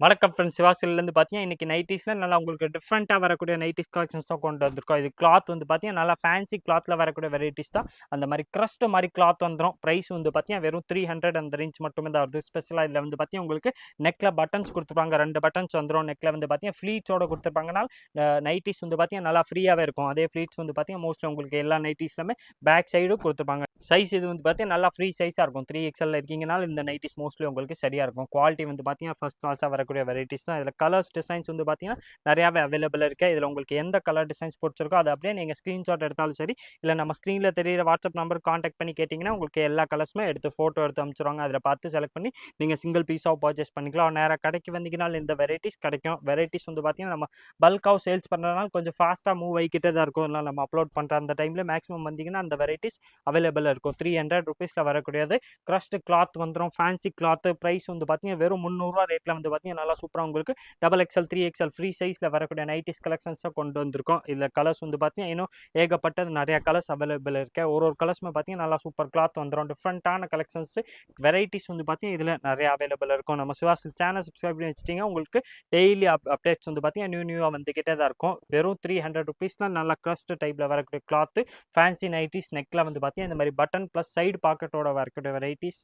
வணக்கம் ஃப்ரெண்ட்ஸ், சிவாசிலேருந்து பார்த்தீங்கன்னா இன்றைக்கி நைட்டிஸில் நல்லா உங்களுக்கு டிஃப்ரெண்ட்டாக வரக்கூடிய நைட்டிஸ் கலெக்ஷன்ஸ் தான் கொண்டு வந்திருக்கோம். இது கிளாத் வந்து பார்த்தீங்கன்னா நல்லா ஃபேன்சி கிளாத்தில் வரக்கூடிய வெரைட்டிஸ் தான். அந்த மாதிரி க்ரஸ்ட் மாதிரி கிளாத் வந்துடும். ப்ரைஸ் வந்து பார்த்தீங்கன்னா வெறும் 300 அந்த ரேஞ்ச் மட்டுமே தான் வருது. ஸ்பெஷலாக இதில் வந்து பார்த்தீங்கன்னா உங்களுக்கு நெக்கில் பட்டன்ஸ் கொடுத்துருப்பாங்க, 2 பட்டன்ஸ் வந்துடும். நெக்கில் வந்து பார்த்தீங்கன்னா ஃப்ளீட்ஸோட கொடுத்துருப்பாங்கனால நைட்டிஸ் வந்து பார்த்தீங்கன்னா நல்லா ஃப்ரீயாகவே இருக்கும். அதே ஃப்ளீட்ஸ் வந்து பார்த்தீங்கன்னா மோஸ்ட்லி உங்களுக்கு எல்லா நைட்டிஸ்லுமே பேக் சைடும் கொடுத்துருப்பாங்க. சைஸ் இது வந்து பார்த்தீங்கன்னா நல்லா ஃப்ரீ சைஸாக இருக்கும். 3XL இருக்கீங்கனால இந்த நைட்டிஸ் மோஸ்ட்லி உங்களுக்கு சரியாக இருக்கும். குவாலிட்டி வந்து பார்த்தீங்கன்னா ஃபர்ஸ்ட் கிளாஸாக வரக்கூடிய வெரைட்டிஸ் தான். இதில் கலர்ஸ் டிசைன்ஸ் வந்து பார்த்தீங்கன்னா நிறையாவே அவைலபிள் இருக்குது. இதில் உங்களுக்கு எந்த கலர் டிசைன்ஸ் பிடிச்சிருக்கோ அதை அப்படியே நீங்கள் ஸ்க்ரீன்ஷாட் எடுத்தாலும் சரி, இல்லை நம்ம ஸ்க்ரீனில் தெரியிற வாட்ஸ்அப் நம்பருக்கு காண்டாக்ட் பண்ணி கேட்டிங்கன்னா உங்களுக்கு எல்லா கலர்ஸுமே எடுத்து ஃபோட்டோ எடுத்து அனுப்பிச்சிடுவாங்க. அதில் பார்த்து செலக்ட் பண்ணி நீங்கள் சிங்கிள் பீஸாக பர்ச்சேஸ் பண்ணிக்கலாம். நேராக கடைக்கு வந்தீங்கனாலும் இந்த வெரைட்டிஸ் கிடைக்கும். வெரைட்டிஸ் வந்து பார்த்தீங்கன்னா நம்ம பல்காக சேல்ஸ் பண்ணுறதுனால கொஞ்சம் ஃபாஸ்ட்டாக மூவ் ஆகிக்கிட்டே தான் இருக்கும். இல்லை நம்ம அப்லோட் பண்ணுற அந்த டைமில் மேக்ஸிமம் வந்தீங்கன்னா அந்த வெரைட்டிஸ் அவைலபிள் இருக்கும். 300 ருபீஸில் வரக்கூடியது க்ரஸ்ட் கிளாத் வந்துடும். ஃபேன்சி கிளாத்து ப்ரைஸ் வந்து பார்த்தீங்கன்னா வெறும் 300 ரேட்டில் வந்து பார்த்தீங்கன்னா நல்லா சூப்பராக உங்களுக்கு XXL 3XL ஃப்ரீ சைஸில் வரக்கூடிய நைட்டிஸ் கலெக்ஷன்ஸை கொண்டு வந்திருக்கோம். இதில் கலர்ஸ் வந்து பார்த்தீங்கன்னா இன்னும் ஏகப்பட்டது நிறைய கலர்ஸ் அவைலபிள் இருக்குது. ஒரு கலர்ஸுமே பார்த்தீங்கன்னா நல்லா சூப்பர் கிளாத் வந்துடும். டிஃப்ரெண்ட்டான கலெக்ஷன்ஸ் வெரைட்டிஸ் வந்து பார்த்தீங்கன்னா இதில் நிறைய அவைலபிள் இருக்கும். நம்ம சிவாசி சேனல் சப்ஸ்கிரைப் பண்ணி வச்சிட்டிங்க உங்களுக்கு டெய்லி அப்டேட்ஸ் வந்து பார்த்தீங்கன்னா நியூவாக வந்துக்கிட்டே தான் இருக்கும். வெறும் 300 ருபீஸில் நல்லா க்ரஸ்ட் டைப்பில் வரக்கூடிய கிளாத்து ஃபேன்சி நைட்டிஸ் நெக்கில் வந்து பார்த்தீங்கன்னா இந்த மாதிரி பட்டன் ப்ளஸ் சைடு பாக்கெட்டோட வரக்கூடிய வெரைட்டிஸ்